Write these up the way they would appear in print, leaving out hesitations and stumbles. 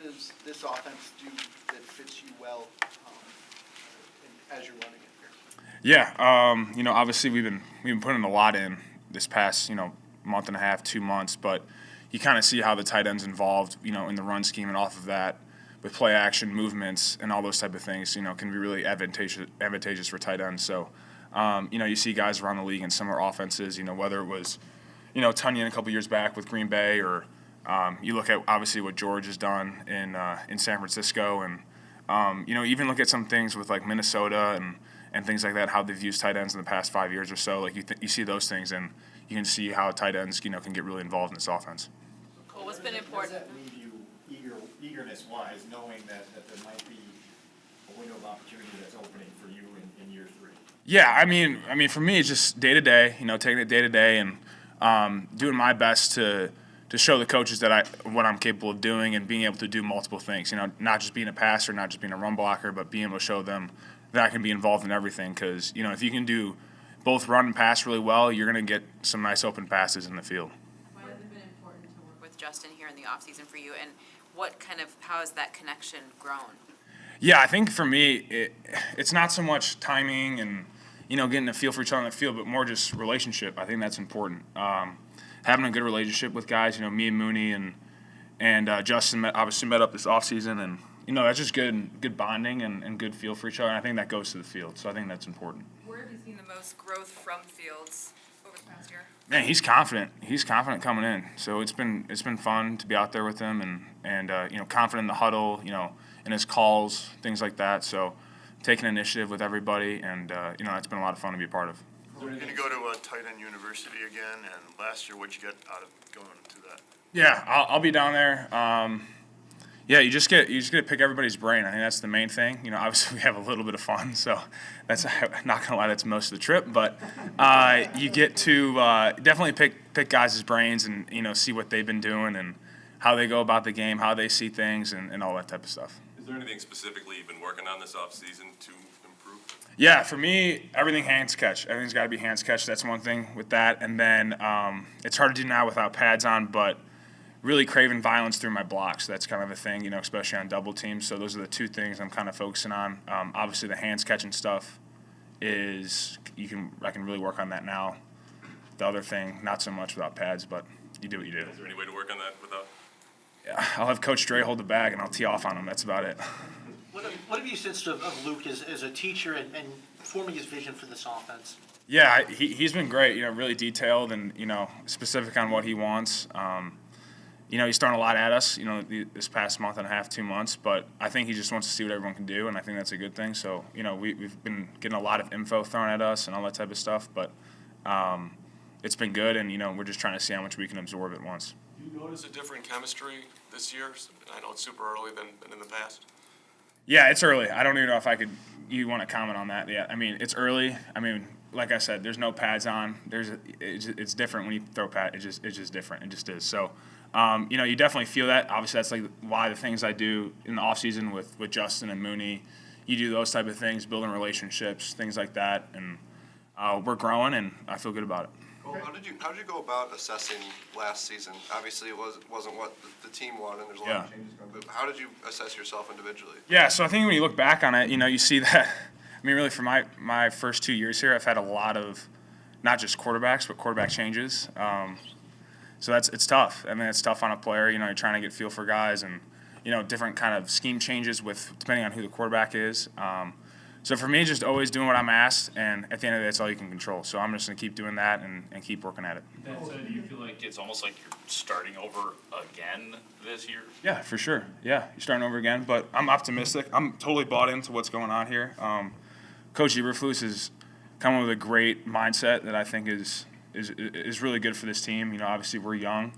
does this offense do that fits you well as you're running it here? Yeah, obviously we've been putting a lot in this past, month and a half, 2 months, but you kind of see how the tight end's involved, in the run scheme, and off of that, with play action, movements, and all those type of things, can be really advantageous for tight ends. So, you see guys around the league in similar offenses, whether it was, Tunyon a couple years back with Green Bay, or you look at obviously what George has done in San Francisco, and even look at some things with like Minnesota and things like that, how they've used tight ends in the past 5 years or so. Like you see those things, and you can see how tight ends, can get really involved in this offense. Cole, what's been important? Does that leave you eagerness-wise, knowing that there might be a window of opportunity that's opening for you in year 3? Yeah, I mean, for me, it's just day to day. Taking it day to day and doing my best to show the coaches that what I'm capable of doing, and being able to do multiple things. Not just being a passer, not just being a run blocker, but being able to show them that I can be involved in everything. Because if you can do both run and pass really well, you're going to get some nice open passes in the field. Why has it been important to work with Justin here in the offseason for you, and how has that connection grown? Yeah, I think for me, it's not so much timing and getting a feel for each other on the field, but more just relationship. I think that's important. Having a good relationship with guys, me and Mooney and Justin obviously met up this offseason, and that's just good bonding and good feel for each other. And I think that goes to the field, so I think that's important. Where have you seen the most growth from Fields over the past year? Man, he's confident. He's confident coming in. So it's been fun to be out there with him, and confident in the huddle, in his calls, things like that. So taking initiative with everybody, and it's been a lot of fun to be a part of. You're going to go to tight end university again, and last year, what'd you get out of going to that? Yeah, I'll be down there. Yeah, you just get to pick everybody's brain. I think that's the main thing. Obviously we have a little bit of fun, so that's not gonna lie, that's most of the trip. But you get to definitely pick guys' brains and see what they've been doing and how they go about the game, how they see things, and all that type of stuff. Is there anything specifically you've been working on this offseason to improve? Yeah, for me, everything hands catch. Everything's got to be hands catch. That's one thing with that. And then it's hard to do now without pads on, but really craving violence through my blocks. That's kind of a thing, especially on double teams. So those are the two things I'm kind of focusing on. Obviously, the hands catching stuff I can really work on that now. The other thing, not so much without pads, but you do what you do. Is there any way to work on that without? Yeah, I'll have Coach Dre hold the bag, and I'll tee off on him. That's about it. What have you sensed of Luke as a teacher and forming his vision for this offense? Yeah, he's been great. Really detailed and specific on what he wants. He's thrown a lot at us. This past month and a half, 2 months. But I think he just wants to see what everyone can do, and I think that's a good thing. So we've been getting a lot of info thrown at us and all that type of stuff. But it's been good, and we're just trying to see how much we can absorb at once. Do you notice a different chemistry this year? I know it's super early than in the past. Yeah, it's early. I don't even know if you want to comment on that yet. I mean, it's early. I mean, like I said, there's no pads on. It's different when you throw pads. It's just different. It just is. So, you definitely feel that. Obviously, that's like why the things I do in the off season with Justin and Mooney, you do those type of things, building relationships, things like that, and we're growing, and I feel good about it. Cole, how did you go about assessing last season? Obviously, it wasn't what the team wanted, and there's a lot of changes going. But how did you assess yourself individually? Yeah, so I think when you look back on it, you see that. I mean, really, for my first 2 years here, I've had a lot of not just quarterbacks, but quarterback changes. So it's tough. I mean, it's tough on a player. You're trying to get feel for guys, and different kind of scheme changes depending on who the quarterback is. So for me, just always doing what I'm asked, and at the end of the day, that's all you can control. So I'm just going to keep doing that and keep working at it. That said, do you feel like it's almost like you're starting over again this year? Yeah, for sure. Yeah, you're starting over again, but I'm optimistic. I'm totally bought into what's going on here. Coach Eberflus has come up with a great mindset that I think is really good for this team. Obviously we're young,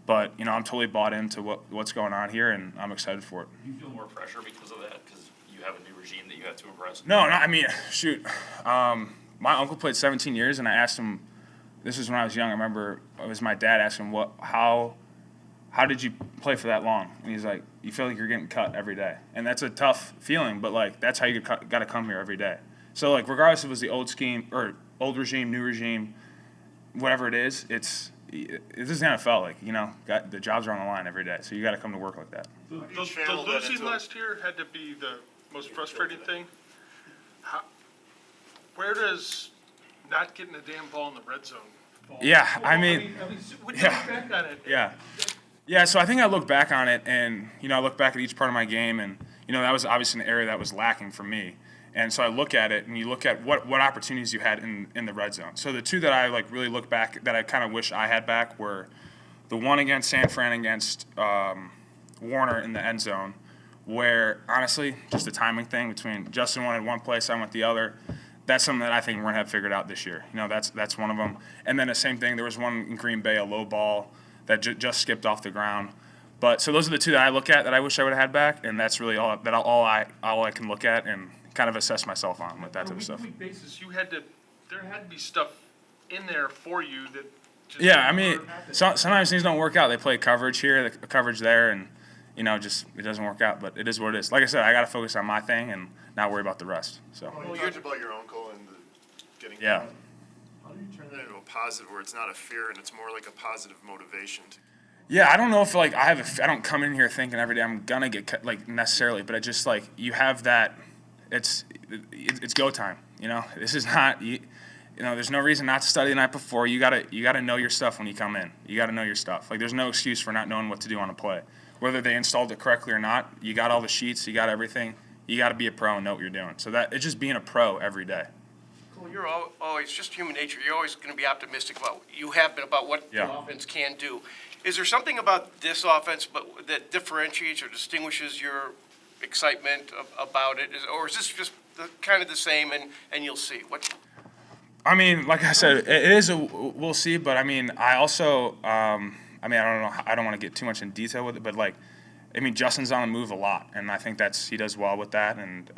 but I'm totally bought into what's going on here, and I'm excited for it. Do you feel more pressure because of that? Because you have a new regime that you have to impress? No, I mean, shoot. My uncle played 17 years, and I asked him. This was when I was young. I remember it was my dad asked him, how did you play for that long? And he's like, you feel like you're getting cut every day, and that's a tough feeling. But that's how you got to come here every day. So regardless if it was the old scheme or old regime, new regime, whatever it is, it's this is the NFL. Like, the jobs are on the line every day, so you got to come to work like that. The channel that losing into a- last year had to be the most frustrating thing. Where does not getting a damn ball in the red zone fall? Yeah, I Well, mean, when you yeah. look back on it. Yeah. Yeah, so I think I look back on it, and, I look back at each part of my game, and, that was obviously an area that was lacking for me. And so I look at it, and you look at what opportunities you had in the red zone. So the two that I, really look back that I kind of wish I had back were the one against San Fran against Warner in the end zone, where, honestly, just a timing thing between Justin wanted one place, I went the other. That's something that I think we're going to have figured out this year. That's one of them. And then the same thing, there was one in Green Bay, a low ball that just skipped off the ground. But so those are the two that I look at that I wish I would have had back, and that's really all I can look at and kind of assess myself on with that type of stuff. On a week-to-week basis, there had to be stuff in there for you that just. Yeah, I mean, sometimes things don't work out. They play coverage here, the coverage there, and just it doesn't work out. But it is what it is. Like I said, I got to focus on my thing and not worry about the rest. So. You talked about your uncle and getting Yeah. How do you turn that into a positive where it's not a fear and it's more like a positive motivation? Yeah, I don't know if I don't come in here thinking every day I'm gonna get cut, necessarily, but I just you have that. It's go time. This is not there's no reason not to study the night before. You gotta know your stuff when you come in. You gotta know your stuff. There's no excuse for not knowing what to do on a play, whether they installed it correctly or not. You got all the sheets. You got everything. You got to be a pro and know what you're doing. So it's just being a pro every day. Well, you're always just human nature. You're always going to be optimistic about what the offense can do. Is there something about this offense that differentiates or distinguishes your excitement about it, or is this just kind of the same and you'll see? I mean, like I said, it is we'll see. But I mean, I also I don't know. I don't want to get too much in detail with it, but Justin's on the move a lot, and I think he does well with that, and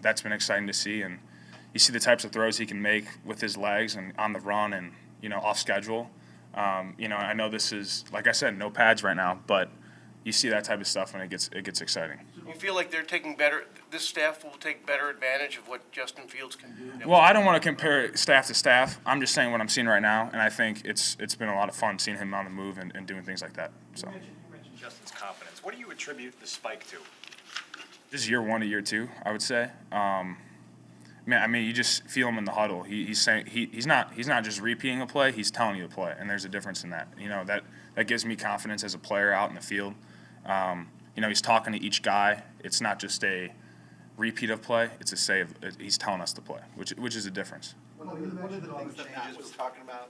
that's been exciting to see. And you see the types of throws he can make with his legs and on the run and off schedule. I know this is, like I said, no pads right now, but you see that type of stuff when it gets exciting. You feel like this staff will take better advantage of what Justin Fields can do? Well, I don't want to compare staff to staff. I'm just saying what I'm seeing right now, and I think it's been a lot of fun seeing him on the move and doing things like that. So. You mentioned Justin's confidence. What do you attribute the spike to? Just year one to year two, I would say. You just feel him in the huddle. He's saying he's not just repeating a play. He's telling you to play, and there's a difference in that. That gives me confidence as a player out in the field. He's talking to each guy. It's not just a repeat of play. It's a say of he's telling us to play, which is a difference. One of the things that Matt was talking about,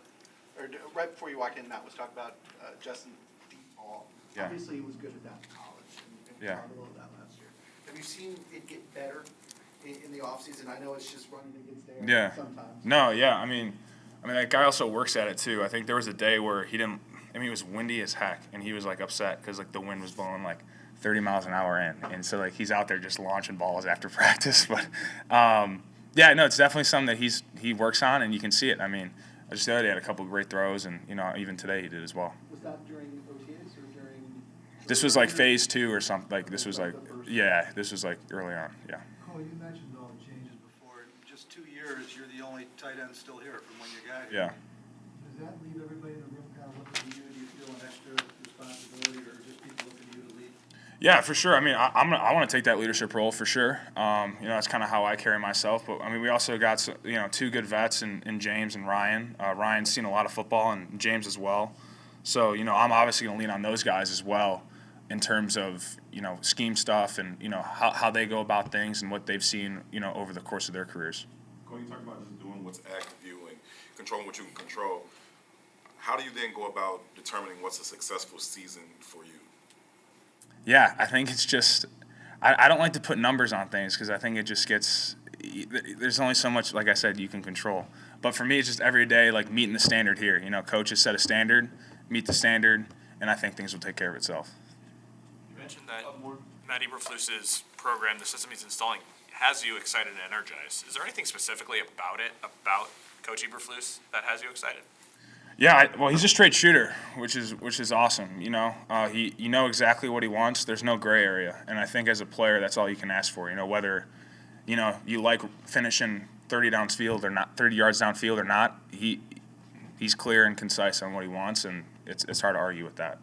or right before you walked in, Matt was talking about Justin deep ball. Yeah. Obviously, he was good at that in college, and Yeah. talked a little about last year. Have you seen it get better in the offseason? I know it's just running against air Yeah. sometimes. No, yeah. I mean, that guy also works at it too. I think there was a day where he didn't. It was windy as heck, and he was upset because the wind was blowing 30 miles an hour in, and so he's out there just launching balls after practice. But yeah, no, it's definitely something that he works on, and you can see it. Just the other day had a couple of great throws, and even today he did as well. Was that during OTAs or during? This was phase 2 or something. This was this was early on. Yeah. Cole, you mentioned all the changes before. In just 2 years, you're the only tight end still here from when you got here. Yeah. Does that leave everybody in the room kind of looking at you? Do you feel an extra responsibility, or just people looking at you to lead? Yeah, for sure. I want to take that leadership role for sure. That's kind of how I carry myself. But we also got two good vets in James and Ryan. Ryan's seen a lot of football, and James as well. So I'm obviously going to lean on those guys as well in terms of scheme stuff and how they go about things and what they've seen over the course of their careers. Cole, you talk about just doing what's asked of you and controlling what you can control. How do you then go about determining what's a successful season for you? Yeah, I think it's just I don't like to put numbers on things because I think it just gets there's only so much, like I said, you can control. But for me, it's just every day meeting the standard here. Coaches set a standard, meet the standard, and I think things will take care of itself. You mentioned that Matt Eberflus's program, the system he's installing, has you excited and energized. Is there anything specifically about Coach Eberflus that has you excited? Yeah, well, he's a straight shooter, which is awesome. You know exactly what he wants. There's no gray area, and I think as a player, that's all you can ask for. Whether you like finishing 30 yards downfield or not, he's clear and concise on what he wants, and it's hard to argue with that.